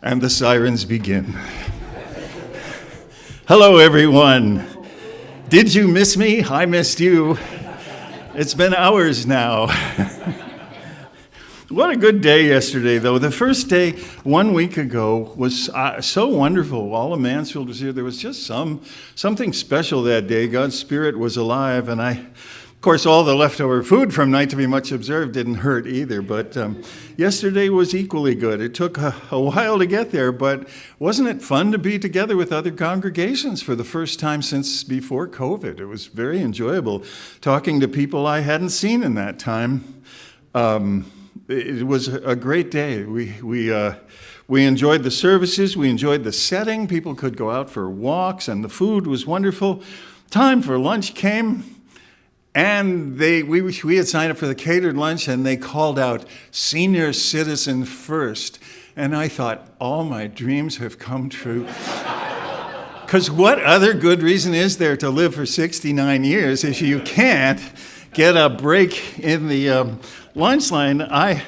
And the sirens begin. Hello, everyone. Did you miss me? I missed you. It's been hours now. What a good day yesterday, though. The first day 1 week ago was so wonderful. All of Mansfield was here. There was just something special that day. God's Spirit was alive, and of course, all the leftover food from Night to Be Much Observed didn't hurt either, but yesterday was equally good. It took a while to get there, but wasn't it fun to be together with other congregations for the first time since before COVID? It was very enjoyable talking to people I hadn't seen in that time. It was a great day. We enjoyed the services. We enjoyed the setting. People could go out for walks, and the food was wonderful. Time for lunch came. And we had signed up for the catered lunch, and they called out, "Senior citizen first." And I thought, all my dreams have come true. Because what other good reason is there to live for 69 years if you can't get a break in the lunch line? I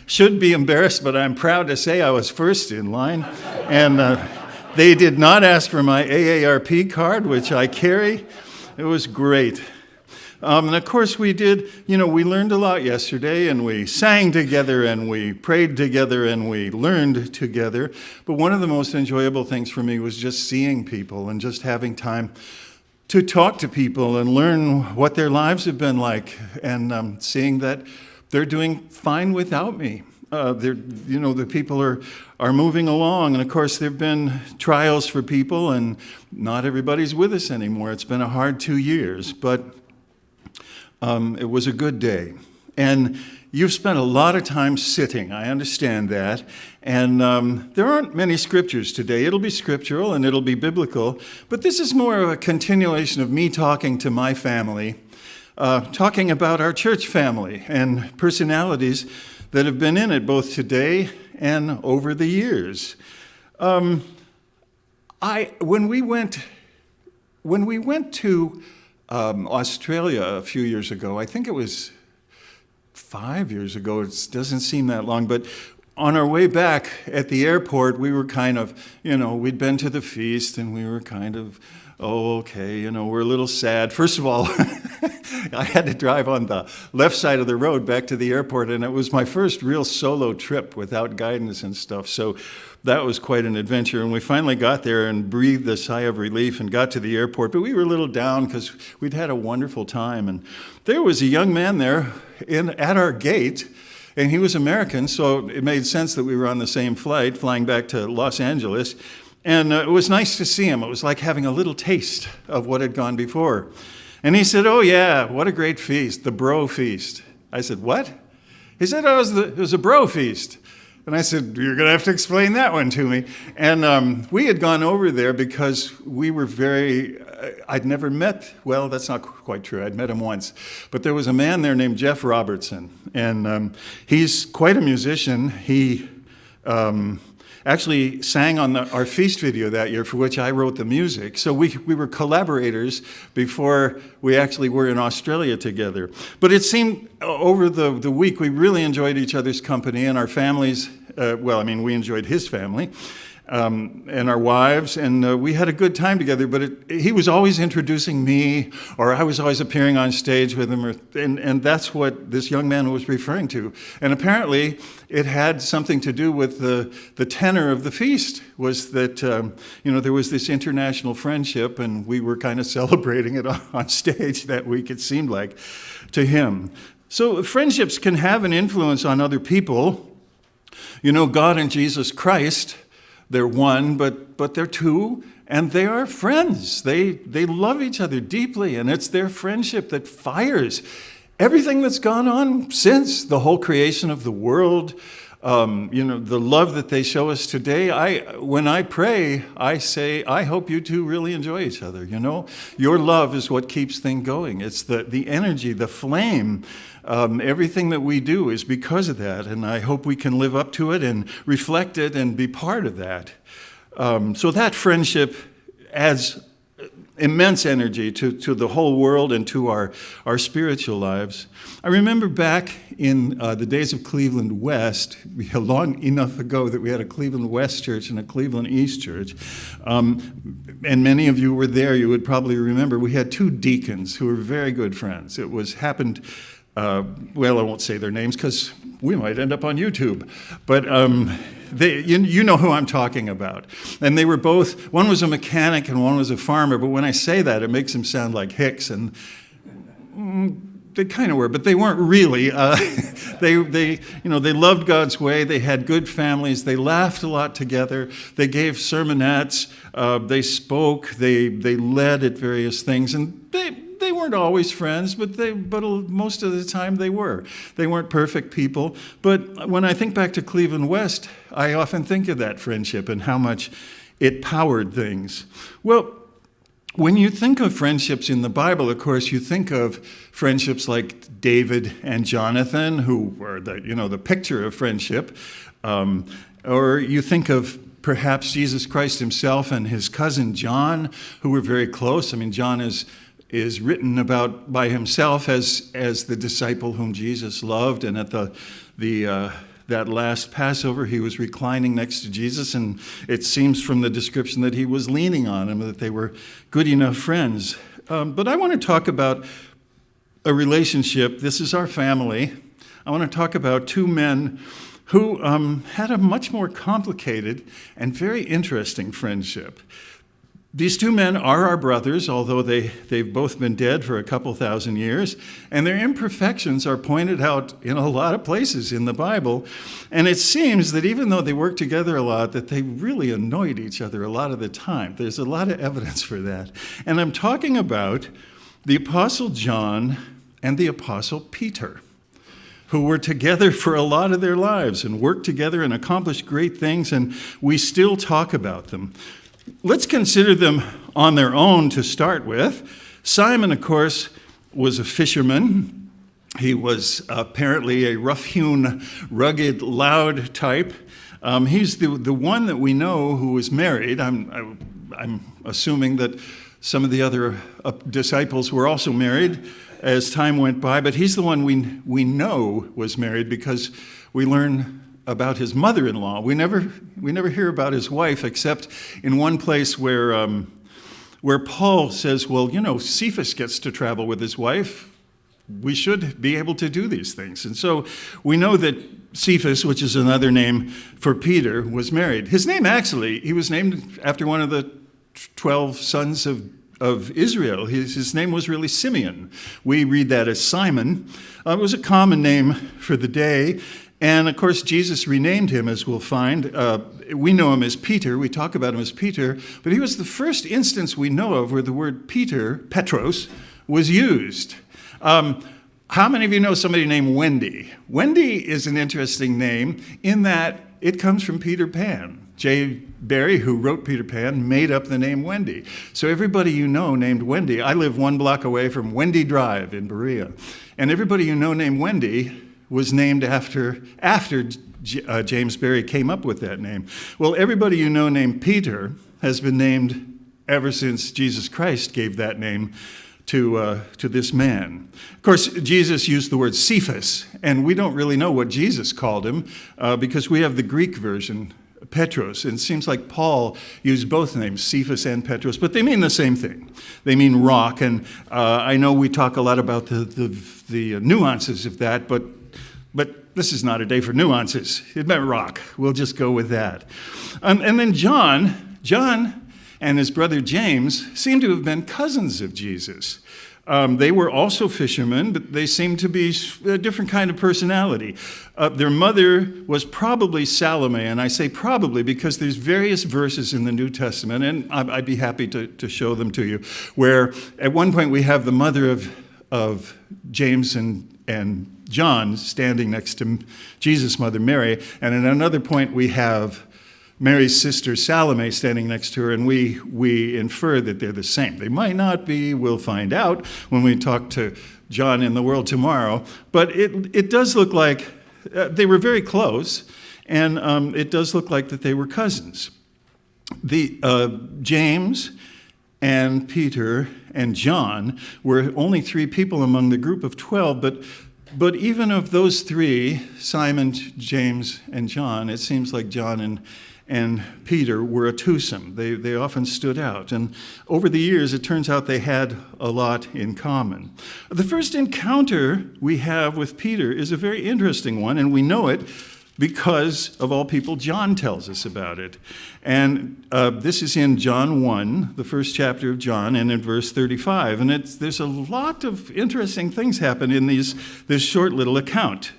should be embarrassed, but I'm proud to say I was first in line. And they did not ask for my AARP card, which I carry. It was great. And of course we learned a lot yesterday, and we sang together, and we prayed together, and we learned together. But one of the most enjoyable things for me was just seeing people and just having time to talk to people and learn what their lives have been like, and seeing that they're doing fine without me. The people are moving along, and of course there have been trials for people, and not everybody's with us anymore. It's been a hard 2 years, but it was a good day. And you've spent a lot of time sitting, I understand that. And there aren't many scriptures today. It'll be scriptural and it'll be biblical, but this is more of a continuation of me talking to my family, talking about our church family and personalities that have been in it both today and over the years. When we went to Australia a few years ago, I think it was 5 years ago, it doesn't seem that long, but on our way back at the airport, we were kind of, we'd been to the feast, and we were kind of, we're a little sad. First of all, I had to drive on the left side of the road back to the airport, and it was my first real solo trip without guidance and stuff, so that was quite an adventure. And we finally got there and breathed a sigh of relief and got to the airport, but we were a little down because we'd had a wonderful time. And there was a young man there at our gate, and he was American, so it made sense that we were on the same flight, flying back to Los Angeles. And it was nice to see him. It was like having a little taste of what had gone before. And he said, "Oh yeah, what a great feast, the bro feast." I said, "What?" He said, "Oh, it was a bro feast." And I said, "You're going to have to explain that one to me." And we had gone over there because we were I'd never met, well, that's not quite true. I'd met him once. But there was a man there named Jeff Robertson. And he's quite a musician. He actually sang on our feast video that year, for which I wrote the music. So we were collaborators before we actually were in Australia together. But it seemed over the week we really enjoyed each other's company, and our families, we enjoyed his family, and our wives, and we had a good time together, but he was always introducing me, or I was always appearing on stage with him, and that's what this young man was referring to. And apparently it had something to do with the tenor of the feast, was that there was this international friendship, and we were kind of celebrating it on stage that week, it seemed like, to him. So friendships can have an influence on other people. God and Jesus Christ, they're one, but they're two, and they are friends. They love each other deeply, and it's their friendship that fires everything that's gone on since the whole creation of the world. The love that they show us today. When I pray, I say, I hope you two really enjoy each other. Your love is what keeps things going. It's the energy, the flame. Everything that we do is because of that, and I hope we can live up to it and reflect it and be part of that. So that friendship adds immense energy to the whole world and to our spiritual lives. I remember back in the days of Cleveland West, long enough ago that we had a Cleveland West church and a Cleveland East church, and many of you were there. You would probably remember we had two deacons who were very good friends. It happened, well, I won't say their names because we might end up on YouTube, but you know who I'm talking about. And they were both, one was a mechanic and one was a farmer, but when I say that, it makes them sound like hicks, and they kind of were, but they weren't really. They loved God's way. They had good families. They laughed a lot together. They gave sermonettes. They spoke. They led at various things, and they weren't always friends, but most of the time they were. They weren't perfect people. But when I think back to Cleveland West, I often think of that friendship and how much it powered things. Well, when you think of friendships in the Bible, of course, you think of friendships like David and Jonathan, who were the picture of friendship. Or you think of perhaps Jesus Christ himself and his cousin John, who were very close. I mean, John is written about by himself as the disciple whom Jesus loved, and at that last Passover, he was reclining next to Jesus, and it seems from the description that he was leaning on him, that they were good enough friends. But I want to talk about a relationship. This is our family. I want to talk about two men who had a much more complicated and very interesting friendship. These two men are our brothers, although they've both been dead for a couple thousand years, and their imperfections are pointed out in a lot of places in the Bible. And it seems that even though they worked together a lot, that they really annoyed each other a lot of the time. There's a lot of evidence for that. And I'm talking about the Apostle John and the Apostle Peter, who were together for a lot of their lives and worked together and accomplished great things, and we still talk about them. Let's consider them on their own to start with. Simon, of course, was a fisherman. He was apparently a rough-hewn, rugged, loud type. He's the one that we know who was married. I'm assuming that some of the other disciples were also married as time went by, but he's the one we know was married because we learn about his mother-in-law. We never hear about his wife except in one place where Paul says, well, Cephas gets to travel with his wife. We should be able to do these things. And so we know that Cephas, which is another name for Peter, was married. His name he was named after one of the 12 sons of Israel. His name was really Simeon. We read that as Simon. It was a common name for the day. And, of course, Jesus renamed him, as we'll find. We know him as Peter. We talk about him as Peter. But he was the first instance we know of where the word Peter, Petros, was used. How many of you know somebody named Wendy? Wendy is an interesting name in that it comes from Peter Pan. J. Barrie, who wrote Peter Pan, made up the name Wendy. So everybody you know named Wendy. I live 1 block away from Wendy Drive in Berea. And everybody you know named Wendy was named after James Barrie came up with that name. Well, everybody you know named Peter has been named ever since Jesus Christ gave that name to this man. Of course, Jesus used the word Cephas, and we don't really know what Jesus called him because we have the Greek version, Petros. And it seems like Paul used both names, Cephas and Petros, but they mean the same thing. They mean rock, and I know we talk a lot about the nuances of that, but this is not a day for nuances. It meant rock. We'll just go with that. And then John and his brother James seem to have been cousins of Jesus. They were also fishermen, but they seemed to be a different kind of personality. Their mother was probably Salome, and I say probably because there's various verses in the New Testament, and I'd be happy to show them to you, where at one point we have the mother of James and John standing next to Jesus' mother Mary, and at another point we have Mary's sister Salome standing next to her, and we infer that they're the same. They might not be. We'll find out when we talk to John in the World Tomorrow, but it does look like they were very close, and it does look like that they were cousins. James and Peter and John were only 3 people among the group of 12, but even of those 3, Simon, James, and John, it seems like John and Peter were a twosome. They often stood out. And over the years, it turns out they had a lot in common. The first encounter we have with Peter is a very interesting one, and we know it because, of all people, John tells us about it. And this is in John 1, the first chapter of John, and in verse 35. And there's a lot of interesting things happen in this short little account.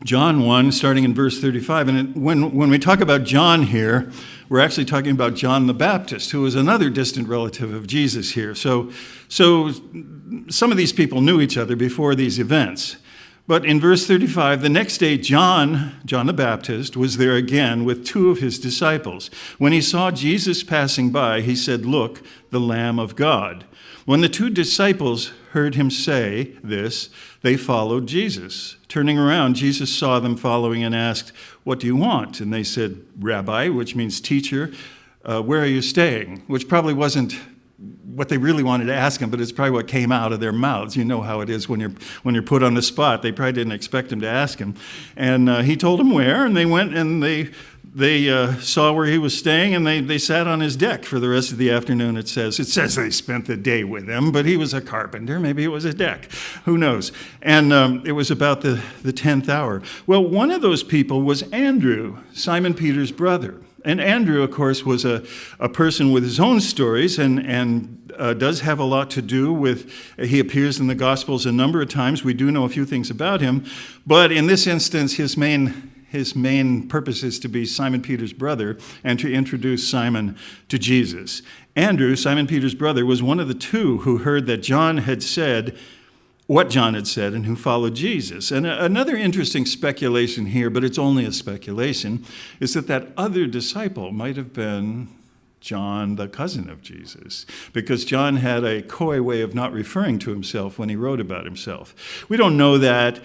John 1, starting in verse 35. And when we talk about John here, we're actually talking about John the Baptist, who was another distant relative of Jesus here. So some of these people knew each other before these events. But in verse 35, the next day, John the Baptist, was there again with 2 of his disciples. When he saw Jesus passing by, he said, "Look, the Lamb of God." When the 2 disciples heard him say this, they followed Jesus. Turning around, Jesus saw them following and asked, "What do you want?" And they said, "Rabbi," which means teacher, "where are you staying?" Which probably wasn't what they really wanted to ask him, but it's probably what came out of their mouths. You know how it is when you're put on the spot. They probably didn't expect him to ask him. And he told them where, and they went and they saw where he was staying, and they sat on his deck for the rest of the afternoon, it says. It says they spent the day with him, but he was a carpenter. Maybe it was a deck. Who knows? And it was about the 10th hour. Well, one of those people was Andrew, Simon Peter's brother. And Andrew, of course, was a person with his own stories and does have a lot to do with, he appears in the Gospels a number of times. We do know a few things about him. But in this instance, his main purpose is to be Simon Peter's brother and to introduce Simon to Jesus. Andrew, Simon Peter's brother, was one of the 2 who heard that John had said what John had said and who followed Jesus. And another interesting speculation here, but it's only a speculation, is that other disciple might have been John, the cousin of Jesus, because John had a coy way of not referring to himself when he wrote about himself. We don't know that.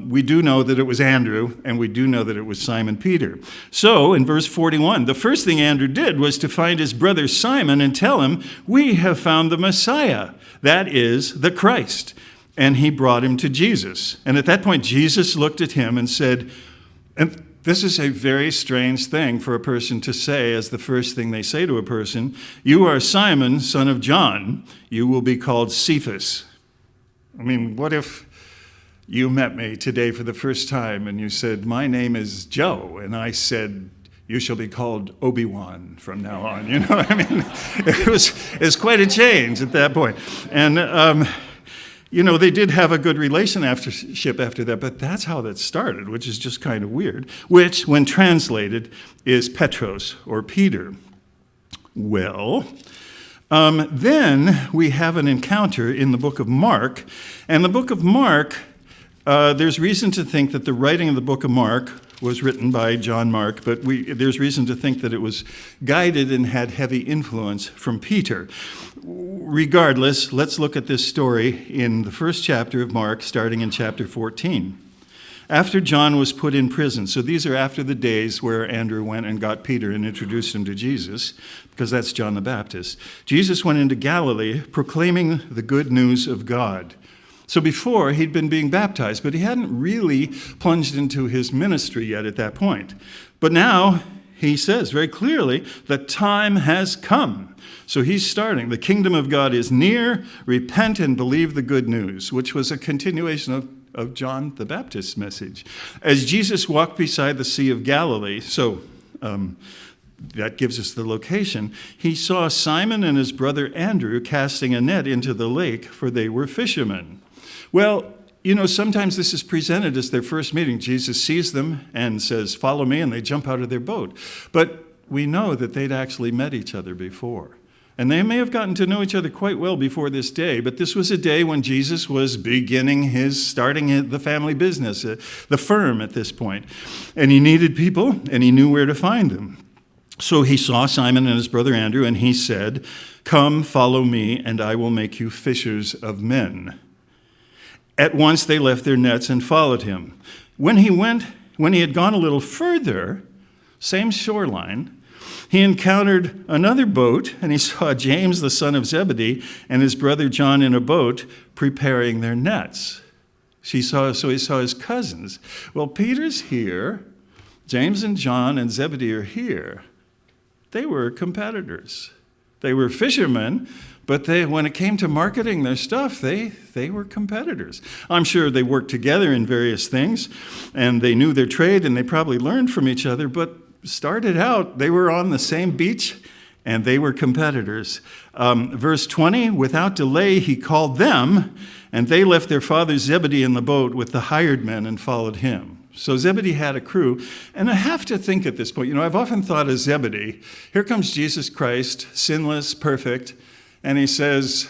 We do know that it was Andrew, and we do know that it was Simon Peter. So in verse 41, the first thing Andrew did was to find his brother Simon and tell him, "We have found the Messiah," that is, the Christ. And he brought him to Jesus. And at that point, Jesus looked at him and said, and this is a very strange thing for a person to say as the first thing they say to a person, "You are Simon, son of John. You will be called Cephas." I mean, what if you met me today for the first time and you said, "My name is Joe," and I said, "You shall be called Obi-Wan from now on." You know what I mean? It's quite a change at that point. And they did have a good relationship after that, but that's how that started, which is just kind of weird, which, when translated, is Petros, or Peter. Well, then we have an encounter in the book of Mark, and the book of Mark, there's reason to think that the writing of the book of Mark was written by John Mark, but there's reason to think that it was guided and had heavy influence from Peter. Regardless, let's look at this story in the first chapter of Mark, starting in chapter 14. After John was put in prison, so these are after the days where Andrew went and got Peter and introduced him to Jesus, because that's John the Baptist, Jesus went into Galilee proclaiming the good news of God. So before, he'd been being baptized, but he hadn't really plunged into his ministry yet at that point. But now, he says very clearly, the time has come. So he's starting. The kingdom of God is near. Repent and believe the good news, which was a continuation of John the Baptist's message. As Jesus walked beside the Sea of Galilee, so that gives us the location, he saw Simon and his brother Andrew casting a net into the lake, for they were fishermen. Well, sometimes this is presented as their first meeting. Jesus sees them and says, "Follow me," and they jump out of their boat. But we know that they'd actually met each other before. And they may have gotten to know each other quite well before this day, but this was a day when Jesus was starting the family business, the firm at this point. And he needed people, and he knew where to find them. So he saw Simon and his brother Andrew, and he said, "Come, follow me, and I will make you fishers of men." At once they left their nets and followed him. When he had gone a little further, same shoreline, He encountered another boat, and he saw James, the son of Zebedee, and his brother John in a boat preparing their nets. He saw his cousins. Well, Peter's here. James and John and Zebedee are here. They were competitors. They were fishermen, but when it came to marketing their stuff, they were competitors. I'm sure they worked together in various things, and they knew their trade, and they probably learned from each other, but started out, they were on the same beach, and they were competitors. Verse 20, without delay, he called them, and they left their father Zebedee in the boat with the hired men and followed him. So Zebedee had a crew, and I have to think at this point, I've often thought of Zebedee. Here comes Jesus Christ, sinless, perfect, and he says,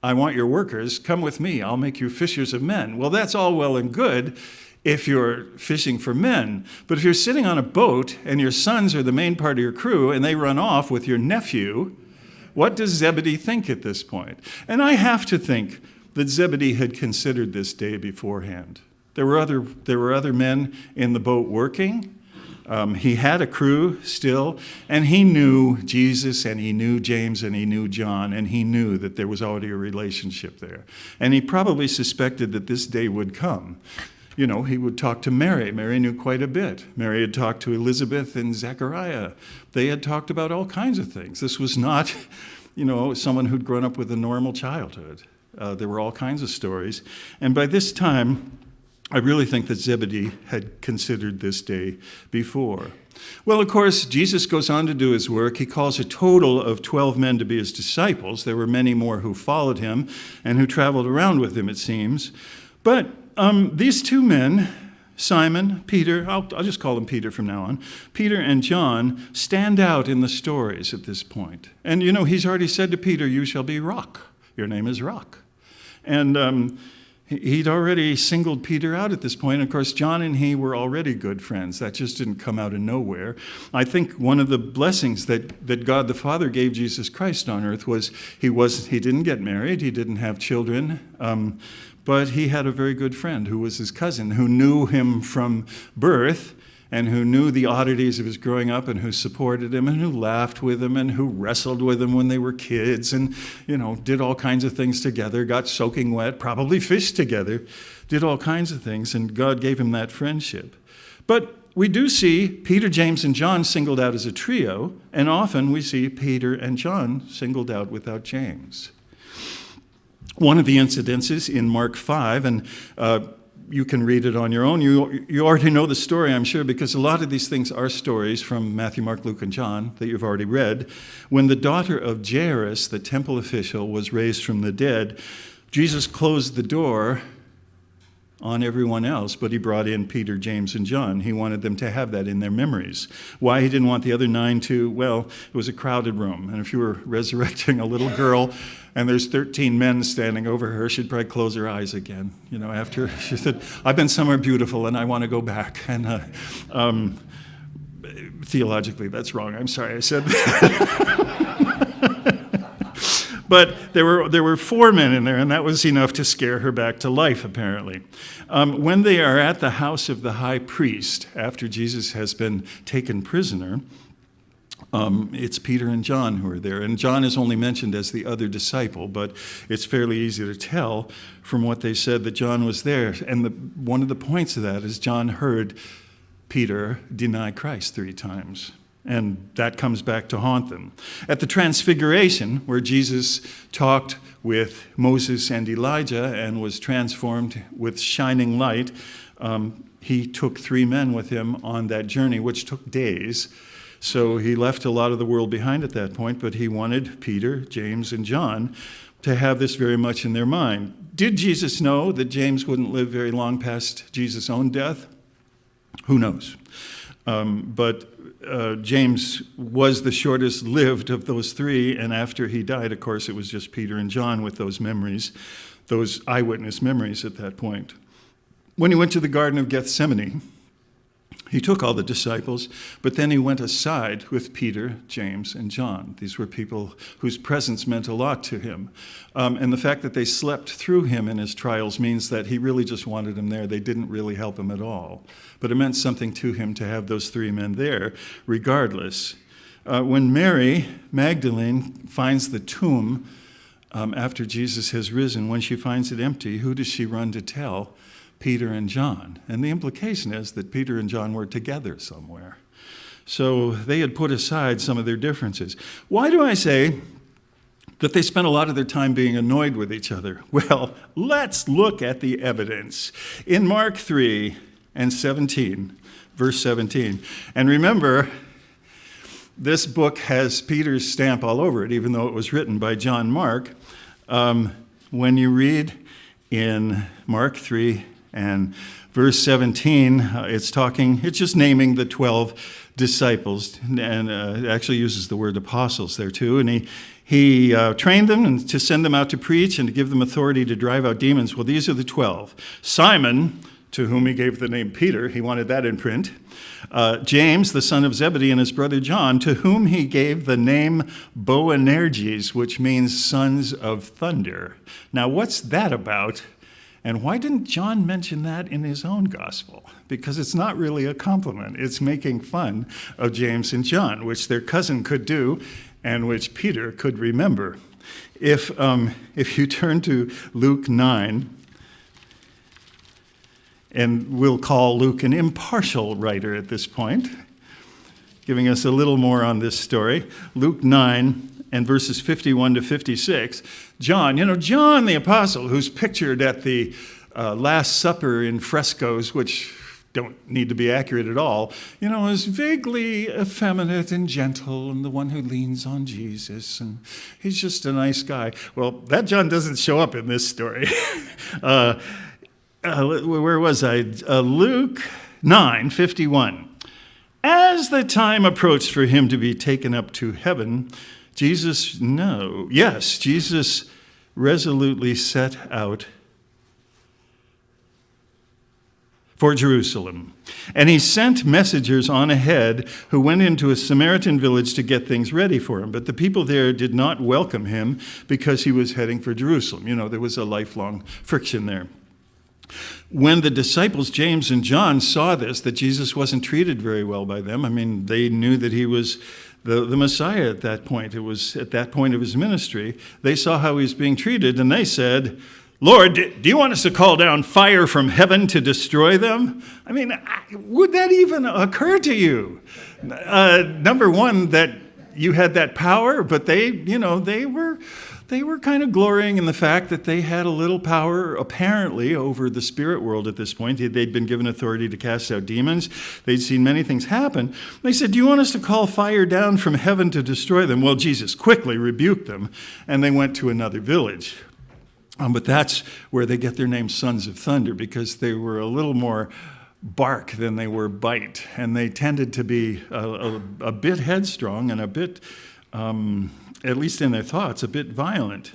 I want your workers, come with me, I'll make you fishers of men. Well, that's all well and good if you're fishing for men, but if you're sitting on a boat and your sons are the main part of your crew and they run off with your nephew, what does Zebedee think at this point? And I have to think that Zebedee had considered this day beforehand. There were other men in the boat working. He had a crew still, and he knew Jesus, and he knew James, and he knew John, and he knew that there was already a relationship there. And he probably suspected that this day would come. He would talk to Mary. Mary knew quite a bit. Mary had talked to Elizabeth and Zechariah. They had talked about all kinds of things. This was not, someone who'd grown up with a normal childhood. There were all kinds of stories. And by this time, I really think that Zebedee had considered this day before. Well, of course, Jesus goes on to do his work. He calls a total of 12 men to be his disciples. There were many more who followed him and who traveled around with him, it seems. But these two men, Simon, Peter, I'll just call him Peter from now on, Peter and John, stand out in the stories at this point. And, he's already said to Peter, you shall be Rock. Your name is Rock. And he'd already singled Peter out at this point. Of course, John and he were already good friends. That just didn't come out of nowhere. I think one of the blessings that God the Father gave Jesus Christ on earth was he didn't get married, he didn't have children, but he had a very good friend who was his cousin, who knew him from birth, and who knew the oddities of his growing up, and who supported him, and who laughed with him, and who wrestled with him when they were kids, and, did all kinds of things together, got soaking wet, probably fished together, did all kinds of things, and God gave him that friendship. But we do see Peter, James, and John singled out as a trio, and often we see Peter and John singled out without James. One of the incidences in Mark 5, and you can read it on your own. You already know the story, I'm sure, because a lot of these things are stories from Matthew, Mark, Luke, and John that you've already read. When the daughter of Jairus, the temple official, was raised from the dead, Jesus closed the door on everyone else, but he brought in Peter, James, and John. He wanted them to have that in their memories. Why he didn't want the other 9 to? Well, it was a crowded room, and if you were resurrecting a little girl and there's 13 men standing over her, she'd probably close her eyes again. After she said, I've been somewhere beautiful and I want to go back. And theologically, that's wrong. I'm sorry I said that. But there were 4 men in there, and that was enough to scare her back to life, apparently. When they are at the house of the high priest, after Jesus has been taken prisoner, it's Peter and John who are there. And John is only mentioned as the other disciple, but it's fairly easy to tell from what they said that John was there. And one of the points of that is John heard Peter deny Christ 3 times. And that comes back to haunt them. At the Transfiguration, where Jesus talked with Moses and Elijah and was transformed with shining light, he took 3 men with him on that journey, which took days. So he left a lot of the world behind at that point, but he wanted Peter, James, and John to have this very much in their mind. Did Jesus know that James wouldn't live very long past Jesus' own death? Who knows? But James was the shortest lived of those 3, and after he died, of course, it was just Peter and John with those memories, those eyewitness memories at that point. When he went to the Garden of Gethsemane, he took all the disciples, but then he went aside with Peter, James, and John. These were people whose presence meant a lot to him. And the fact that they slept through him in his trials means that he really just wanted them there. They didn't really help him at all. But it meant something to him to have those 3 men there, regardless. When Mary Magdalene finds the tomb after Jesus has risen, when she finds it empty, who does she run to tell? Peter and John. And the implication is that Peter and John were together somewhere. So they had put aside some of their differences. Why do I say that they spent a lot of their time being annoyed with each other? Well, let's look at the evidence. In Mark 3 and 17, verse 17, and remember, this book has Peter's stamp all over it, even though it was written by John Mark. When you read in Mark 3 and verse 17, it's just naming the 12 disciples, and it actually uses the word apostles there too. And he trained them and to send them out to preach and to give them authority to drive out demons. Well, these are the 12. Simon, to whom he gave the name Peter, he wanted that in print. James, the son of Zebedee, and his brother John, to whom he gave the name Boanerges, which means sons of thunder. Now, what's that about? And why didn't John mention that in his own gospel? Because it's not really a compliment. It's making fun of James and John, which their cousin could do and which Peter could remember. If you turn to Luke 9, and we'll call Luke an impartial writer at this point, giving us a little more on this story. Luke 9 and verses 51 to 56. John the apostle, who's pictured at the Last Supper in frescoes, which don't need to be accurate at all, is vaguely effeminate and gentle and the one who leans on Jesus, and he's just a nice guy. Well, that John doesn't show up in this story. Where was I? Luke 9:51. As the time approached for him to be taken up to heaven, Jesus resolutely set out for Jerusalem. And he sent messengers on ahead who went into a Samaritan village to get things ready for him. But the people there did not welcome him because he was heading for Jerusalem. There was a lifelong friction there. When the disciples, James and John, saw this, that Jesus wasn't treated very well by them, they knew that he was the Messiah at that point. It was at that point of his ministry. They saw how he was being treated, and they said, Lord, do you want us to call down fire from heaven to destroy them? Would that even occur to you? Number one, that you had that power, but they were kind of glorying in the fact that they had a little power, apparently, over the spirit world at this point. They'd been given authority to cast out demons. They'd seen many things happen. They said, do you want us to call fire down from heaven to destroy them? Well, Jesus quickly rebuked them, and they went to another village. But that's where they get their name Sons of Thunder, because they were a little more bark than they were bite, and they tended to be a bit headstrong and a bit, at least in their thoughts, a bit violent.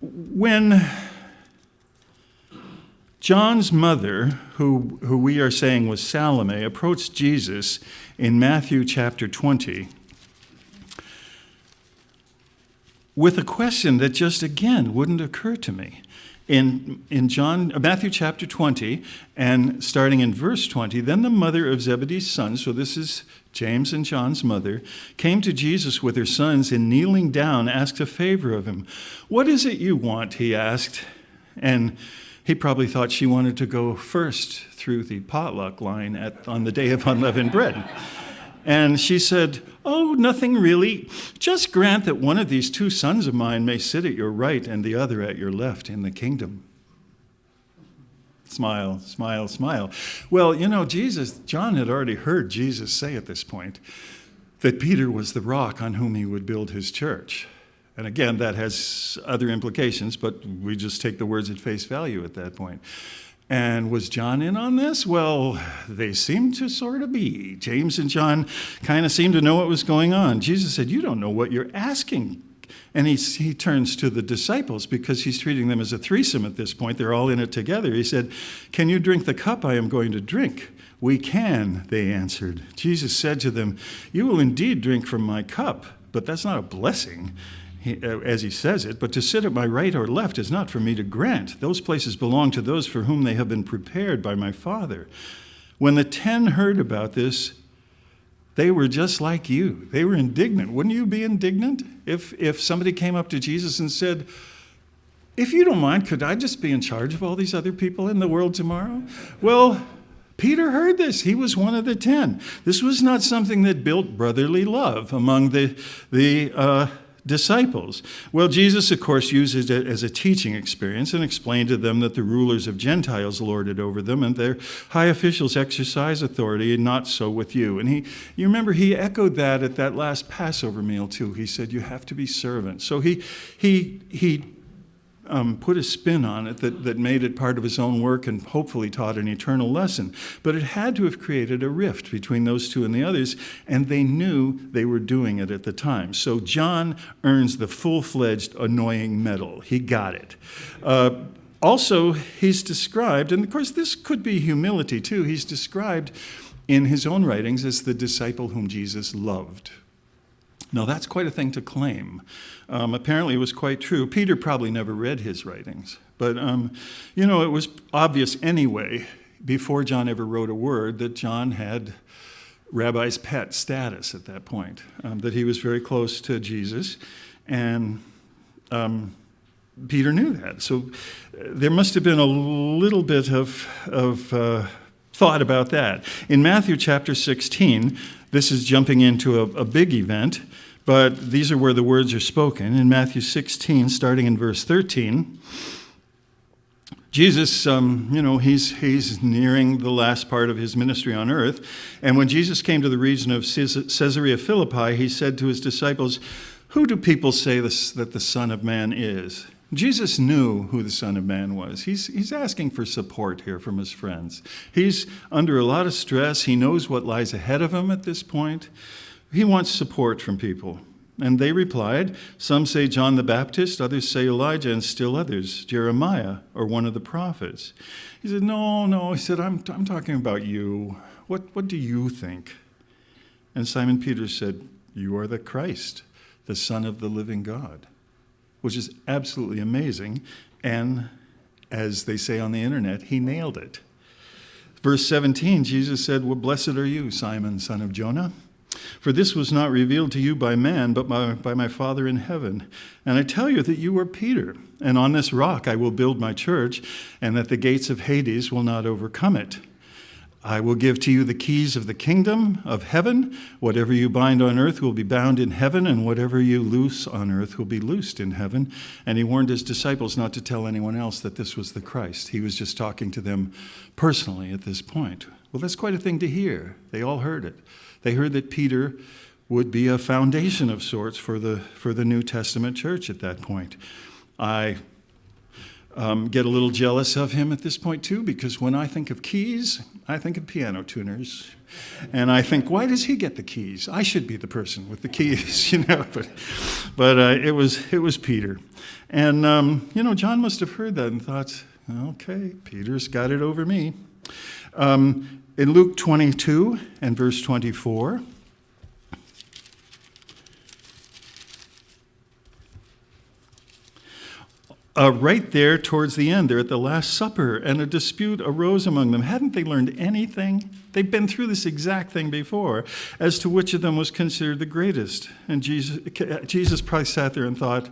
When John's mother, who we are saying was Salome, approached Jesus in Matthew chapter 20 with a question that just again wouldn't occur to me. In Matthew chapter 20, and starting in verse 20, then the mother of Zebedee's sons, so this is James and John's mother, came to Jesus with her sons, and kneeling down, asked a favor of him. What is it you want, he asked. And he probably thought she wanted to go first through the potluck line on the day of unleavened bread. And she said, oh, nothing really. Just grant that one of these two sons of mine may sit at your right and the other at your left in the kingdom. Smile, smile, smile. Well, John had already heard Jesus say at this point that Peter was the rock on whom he would build his church. And again, that has other implications, but we just take the words at face value at that point. And was John in on this? Well, they seemed to sort of be. James and John kind of seemed to know what was going on. Jesus said, you don't know what you're asking. And he turns to the disciples, because he's treating them as a threesome at this point. They're all in it together. He said, can you drink the cup I am going to drink? We can, they answered. Jesus said to them, you will indeed drink from my cup, but that's not a blessing, as he says it, but to sit at my right or left is not for me to grant. Those places belong to those for whom they have been prepared by my Father. When the 10 heard about this, They were just like you. They were indignant. Wouldn't you be indignant if somebody came up to Jesus and said, if you don't mind, could I just be in charge of all these other people in the world tomorrow? Well, Peter heard this. He was one of the 10. This was not something that built brotherly love among the disciples. Well, Jesus, of course, used it as a teaching experience and explained to them that the rulers of Gentiles lorded over them and their high officials exercise authority, and not so with you. And you remember, he echoed that at that last Passover meal too. He said, you have to be servants. So he put a spin on it that made it part of his own work and hopefully taught an eternal lesson. But it had to have created a rift between those two and the others, and they knew they were doing it at the time. So John earns the full-fledged annoying medal. He got it. Also, he's described, and of course this could be humility too, he's described in his own writings as the disciple whom Jesus loved. Now, that's quite a thing to claim. Apparently, it was quite true. Peter probably never read his writings. But, it was obvious anyway, before John ever wrote a word, that John had rabbi's pet status at that point, that he was very close to Jesus. And Peter knew that. So there must have been a little bit of thought about that. In Matthew chapter 16, this is jumping into a big event, but these are where the words are spoken. In Matthew 16, starting in verse 13, Jesus, he's nearing the last part of his ministry on earth. And when Jesus came to the region of Caesarea Philippi, he said to his disciples, "Who do people say that the Son of Man is?" Jesus knew who the Son of Man was. He's asking for support here from his friends. He's under a lot of stress. He knows what lies ahead of him at this point. He wants support from people. And they replied, "Some say John the Baptist, others say Elijah, and still others, Jeremiah or one of the prophets." He said, No. He said, I'm talking about you. What do you think? And Simon Peter said, "You are the Christ, the Son of the living God," which is absolutely amazing. And as they say on the internet, he nailed it. Verse 17, Jesus said, "Well, blessed are you, Simon, son of Jonah. For this was not revealed to you by man, but by my Father in heaven. And I tell you that you are Peter, and on this rock I will build my church, and that the gates of Hades will not overcome it. I will give to you the keys of the kingdom of heaven. Whatever you bind on earth will be bound in heaven, and whatever you loose on earth will be loosed in heaven." And he warned his disciples not to tell anyone else that this was the Christ. He was just talking to them personally at this point. Well, that's quite a thing to hear. They all heard it. They heard that Peter would be a foundation of sorts for the New Testament church at that point. I get a little jealous of him at this point too, because when I think of keys, I think of piano tuners. And I think, why does he get the keys? I should be the person with the keys, But it was Peter. And, John must have heard that and thought, okay, Peter's got it over me. In Luke 22 and verse 24, right there towards the end, they're at the Last Supper, and a dispute arose among them. Hadn't they learned anything? They'd been through this exact thing before, as to which of them was considered the greatest. And Jesus probably sat there and thought,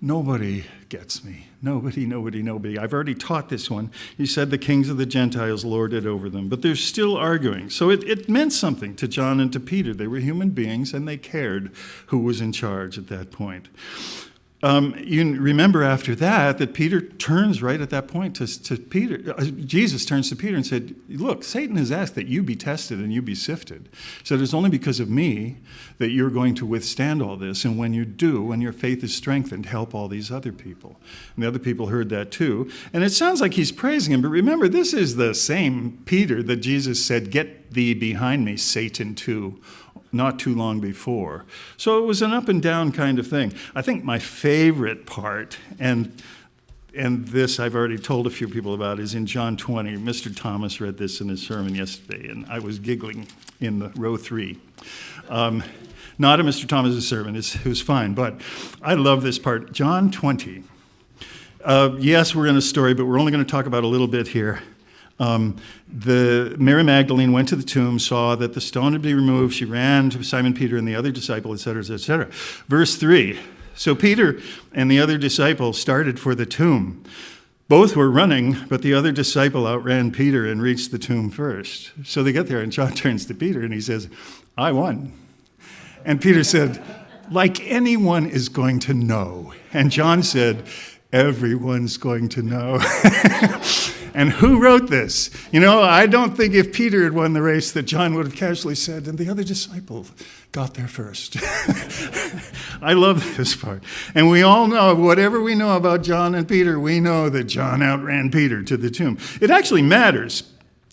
nobody gets me. Nobody. I've already taught this one. He said the kings of the Gentiles lorded over them. But they're still arguing. So it meant something to John and to Peter. They were human beings, and they cared who was in charge at that point. You remember after that Peter turns right at that point to Peter. Jesus turns to Peter and said, "Look, Satan has asked that you be tested and you be sifted. So it's only because of me that you're going to withstand all this. And when you do, when your faith is strengthened, help all these other people." And the other people heard that too. And it sounds like he's praising him. But remember, this is the same Peter that Jesus said, "Get thee behind me, Satan," too, not too long before. So it was an up and down kind of thing. I think my favorite part, and this I've already told a few people about, is in John 20. Mr. Thomas read this in his sermon yesterday, and I was giggling in the row 3. Not in Mr. Thomas's sermon, it was fine, but I love this part. John 20. Yes, we're in a story, but we're only going to talk about a little bit here. Mary Magdalene went to the tomb, saw that the stone had been removed. She ran to Simon Peter and the other disciple, etc., etc. Verse 3, so Peter and the other disciple started for the tomb. Both were running, but the other disciple outran Peter and reached the tomb first. So they get there, and John turns to Peter, and he says, I won. And Peter said, like anyone is going to know. And John said, everyone's going to know. And who wrote this? I don't think if Peter had won the race that John would have casually said, and the other disciple got there first. I love this part. And we all know, whatever we know about John and Peter, we know that John outran Peter to the tomb. It actually matters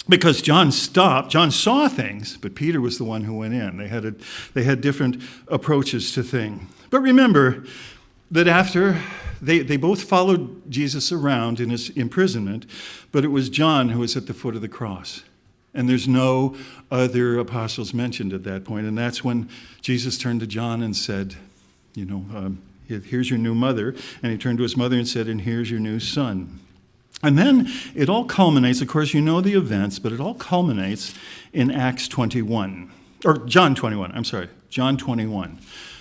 because John saw things, but Peter was the one who went in. They had different approaches to things. But remember that after they both followed Jesus around in his imprisonment, but it was John who was at the foot of the cross. And there's no other apostles mentioned at that point. And that's when Jesus turned to John and said, here's your new mother. And he turned to his mother and said, and here's your new son. And then it all culminates, of course, you know the events, but it all culminates in Acts 21. Or John 21, John 21.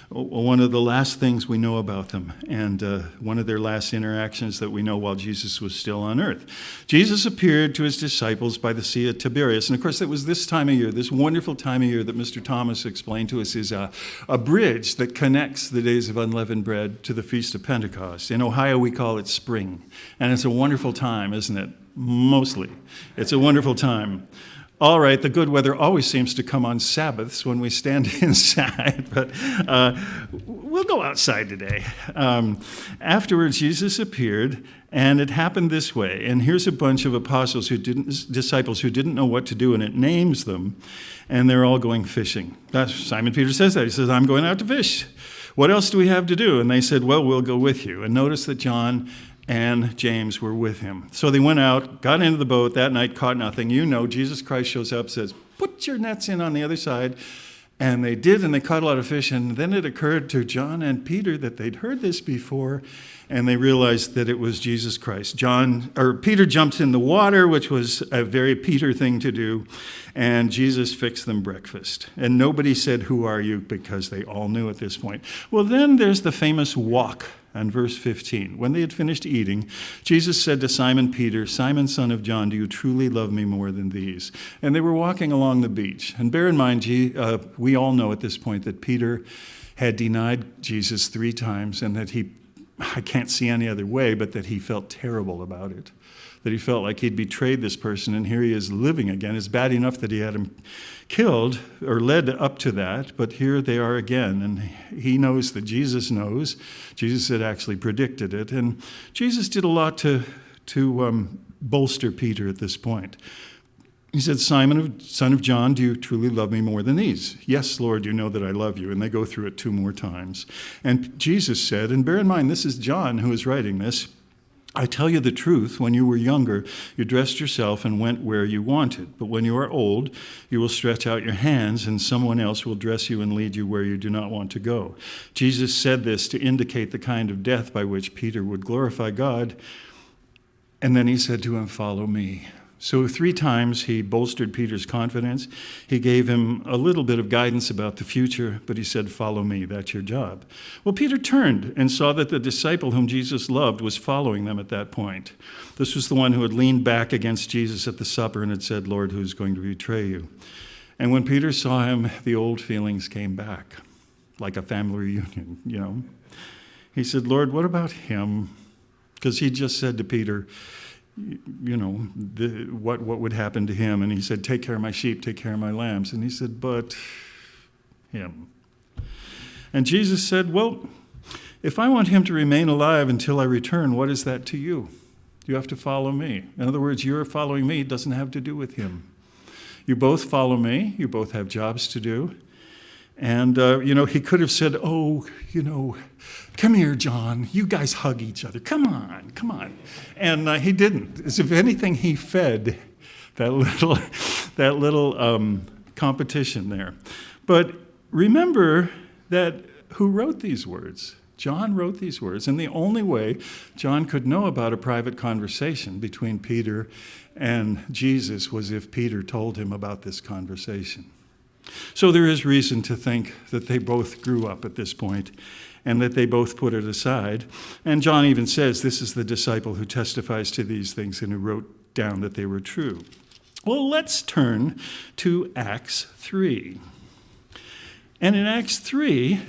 One of the last things we know about them, and one of their last interactions that we know while Jesus was still on earth. Jesus appeared to his disciples by the Sea of Tiberias, and of course it was this time of year, this wonderful time of year that Mr. Thomas explained to us is a bridge that connects the days of unleavened bread to the Feast of Pentecost. In Ohio we call it spring, and it's a wonderful time, isn't it? Mostly. It's a wonderful time. All right, the good weather always seems to come on Sabbaths when we stand inside, but we'll go outside today. Afterwards, Jesus appeared, and it happened this way. And here's a bunch of disciples who didn't know what to do, and it names them, and they're all going fishing. Simon Peter says that. He says, I'm going out to fish. What else do we have to do? And they said, well, we'll go with you. And notice that John and James were with him. So they went out, got into the boat that night, caught nothing. Jesus Christ shows up, says, put your nets in on the other side. And they did, and they caught a lot of fish. And then it occurred to John and Peter that they'd heard this before, and they realized that it was Jesus Christ. Peter jumped in the water, which was a very Peter thing to do, and Jesus fixed them breakfast. And nobody said, who are you? Because they all knew at this point. Well, then there's the famous walk. And verse 15, when they had finished eating, Jesus said to Simon Peter, Simon, son of John, do you truly love me more than these? And they were walking along the beach. And bear in mind, we all know at this point that Peter had denied Jesus 3 times and that I can't see any other way, but that he felt terrible about it. That he felt like he'd betrayed this person, and here he is living again. It's bad enough that he had him killed or led up to that, but here they are again, and he knows that Jesus knows. Jesus had actually predicted it, and Jesus did a lot to bolster Peter at this point. He said, Simon, son of John, do you truly love me more than these? Yes, Lord, you know that I love you. And they go through it 2 more times. And Jesus said, and bear in mind, this is John who is writing this, I tell you the truth, when you were younger, you dressed yourself and went where you wanted. But when you are old, you will stretch out your hands, and someone else will dress you and lead you where you do not want to go. Jesus said this to indicate the kind of death by which Peter would glorify God. And then he said to him, follow me. So 3 times he bolstered Peter's confidence. He gave him a little bit of guidance about the future, but he said, follow me, that's your job. Well, Peter turned and saw that the disciple whom Jesus loved was following them at that point. This was the one who had leaned back against Jesus at the supper and had said, Lord, who's going to betray you? And when Peter saw him, the old feelings came back, like a family reunion, He said, Lord, what about him? Because he just said to Peter, what would happen to him? And he said, take care of my sheep, take care of my lambs. And he said, but him. And Jesus said, well, if I want him to remain alive until I return, what is that to you? You have to follow me. In other words, your following me doesn't have to do with him. You both follow me. You both have jobs to do. And, he could have said, come here, John. You guys hug each other. Come on. And he didn't. As if anything, he fed that little competition there. But remember that who wrote these words? John wrote these words, and the only way John could know about a private conversation between Peter and Jesus was if Peter told him about this conversation. So there is reason to think that they both grew up at this point and that they both put it aside. And John even says this is the disciple who testifies to these things and who wrote down that they were true. Well, let's turn to Acts 3. And in Acts 3,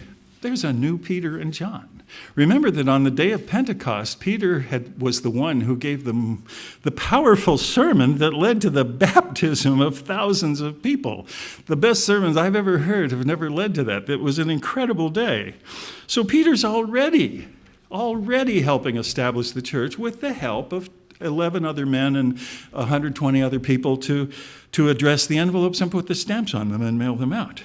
there's a new Peter and John. Remember that on the day of Pentecost, Peter was the one who gave them the powerful sermon that led to the baptism of thousands of people. The best sermons I've ever heard have never led to that. It was an incredible day. So Peter's already helping establish the church with the help of 11 other men and 120 other people to address the envelopes and put the stamps on them and mail them out.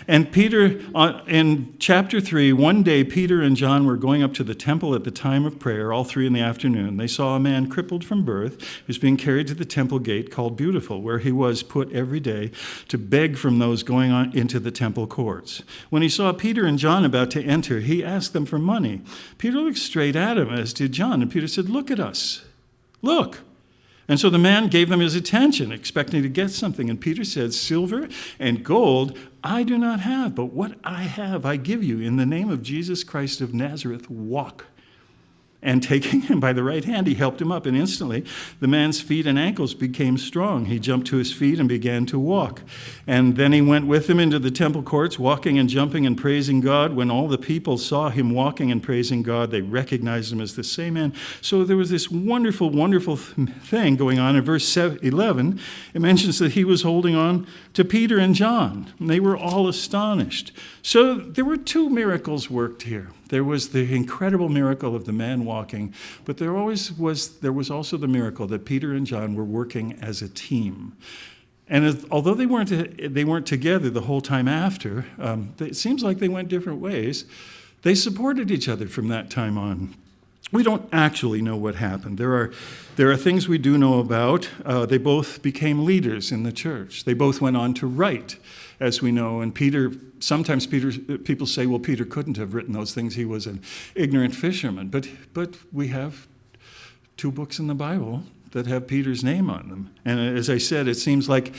And Peter, in chapter 3, one day Peter and John were going up to the temple at the time of prayer, all 3 in the afternoon. They saw a man crippled from birth who was being carried to the temple gate called Beautiful, where he was put every day to beg from those going on into the temple courts. When he saw Peter and John about to enter, he asked them for money. Peter looked straight at him, as did John, and Peter said, "Look at us. Look." And so the man gave them his attention, expecting to get something. And Peter said, "Silver and gold I do not have, but what I have I give you. In the name of Jesus Christ of Nazareth, walk." And taking him by the right hand, he helped him up. And instantly, the man's feet and ankles became strong. He jumped to his feet and began to walk. And then he went with him into the temple courts, walking and jumping and praising God. When all the people saw him walking and praising God, they recognized him as the same man. So there was this wonderful, wonderful thing going on. In verse 11, it mentions that he was holding on to Peter and John. And they were all astonished. So there were 2 miracles worked here. There was the incredible miracle of the man walking, but there was also the miracle that Peter and John were working as a team. And although they weren't together the whole time after, it seems like they went different ways. They supported each other from that time on. We don't actually know what happened. There are things we do know about. They both became leaders in the church. They both went on to write, as we know. And sometimes people say, well, Peter couldn't have written those things. He was an ignorant fisherman. But we have 2 books in the Bible that have Peter's name on them. And as I said, it seems like,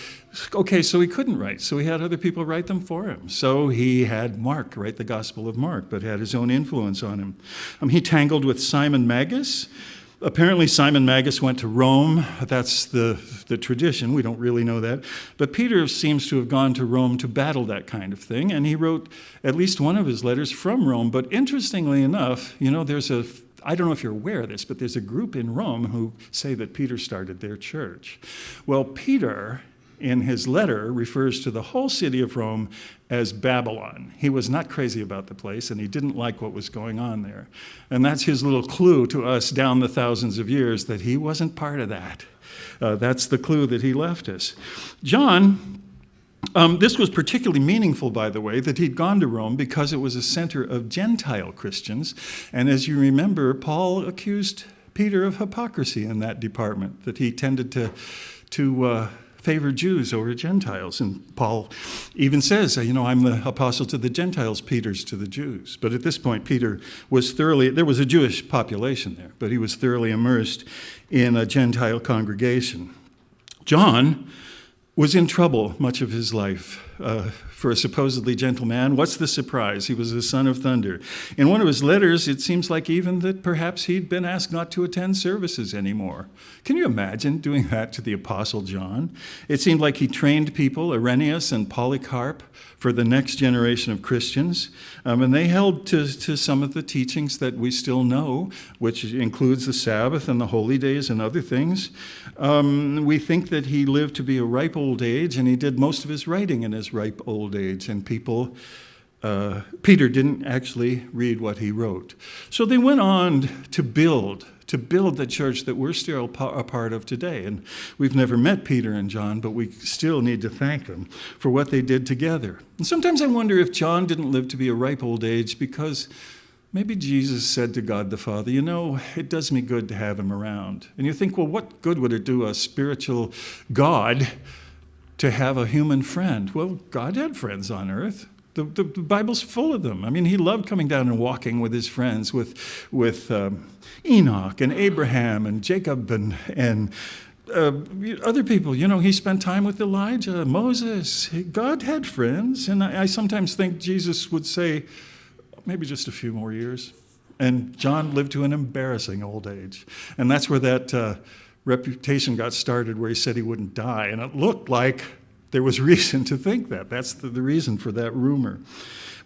okay, so he couldn't write. So he had other people write them for him. So he had Mark write the Gospel of Mark, but had his own influence on him. He tangled with Simon Magus. Apparently Simon Magus went to Rome. That's the tradition. We don't really know that. But Peter seems to have gone to Rome to battle that kind of thing. And he wrote at least one of his letters from Rome. But interestingly enough, I don't know if you're aware of this, but there's a group in Rome who say that Peter started their church. Well, Peter, in his letter, refers to the whole city of Rome as Babylon. He was not crazy about the place, and he didn't like what was going on there. And that's his little clue to us down the thousands of years that he wasn't part of that. That's the clue that he left us. John, this was particularly meaningful, by the way, that he'd gone to Rome because it was a center of Gentile Christians. And as you remember, Paul accused Peter of hypocrisy in that department, that he tended to favor Jews over Gentiles. And Paul even says, I'm the apostle to the Gentiles, Peter's to the Jews. But at this point, Peter was there was a Jewish population there, but he was thoroughly immersed in a Gentile congregation. John was in trouble much of his life. For a supposedly gentle man, what's the surprise? He was the son of thunder. In one of his letters, it seems like even that perhaps he'd been asked not to attend services anymore. Can you imagine doing that to the Apostle John? It seemed like he trained people, Irenaeus and Polycarp, for the next generation of Christians. And they held to some of the teachings that we still know, which includes the Sabbath and the holy days and other things. We think that he lived to be a ripe old age, and he did most of his writing in his ripe old age. And Peter didn't actually read what he wrote. So they went on to build the church that we're still a part of today. And we've never met Peter and John, but we still need to thank them for what they did together. And sometimes I wonder if John didn't live to be a ripe old age because maybe Jesus said to God the Father, it does me good to have him around. And you think, well, what good would it do a spiritual God to have a human friend? Well, God had friends on earth. The Bible's full of them. I mean, he loved coming down and walking with his friends, with Enoch and Abraham and Jacob and other people. You know, he spent time with Elijah, Moses. God had friends. And I sometimes think Jesus would say, maybe just a few more years. And John lived to an embarrassing old age. And that's where that reputation got started, where he said he wouldn't die. And it looked like there was reason to think that. That's the reason for that rumor.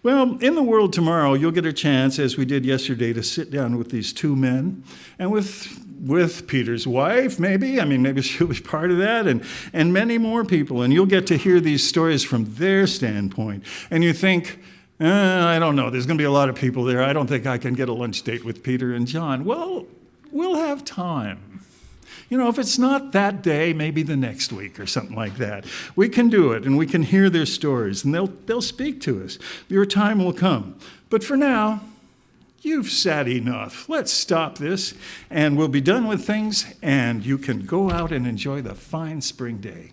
Well, in the world tomorrow, you'll get a chance, as we did yesterday, to sit down with these two men and with Peter's wife, maybe. I mean, maybe she'll be part of that, and many more people. And you'll get to hear these stories from their standpoint. And you think, I don't know, there's going to be a lot of people there. I don't think I can get a lunch date with Peter and John. Well, we'll have time. You know, if it's not that day, maybe the next week or something like that. We can do it, and we can hear their stories, and they'll speak to us. Your time will come. But for now, you've sat enough. Let's stop this, and we'll be done with things, and you can go out and enjoy the fine spring day.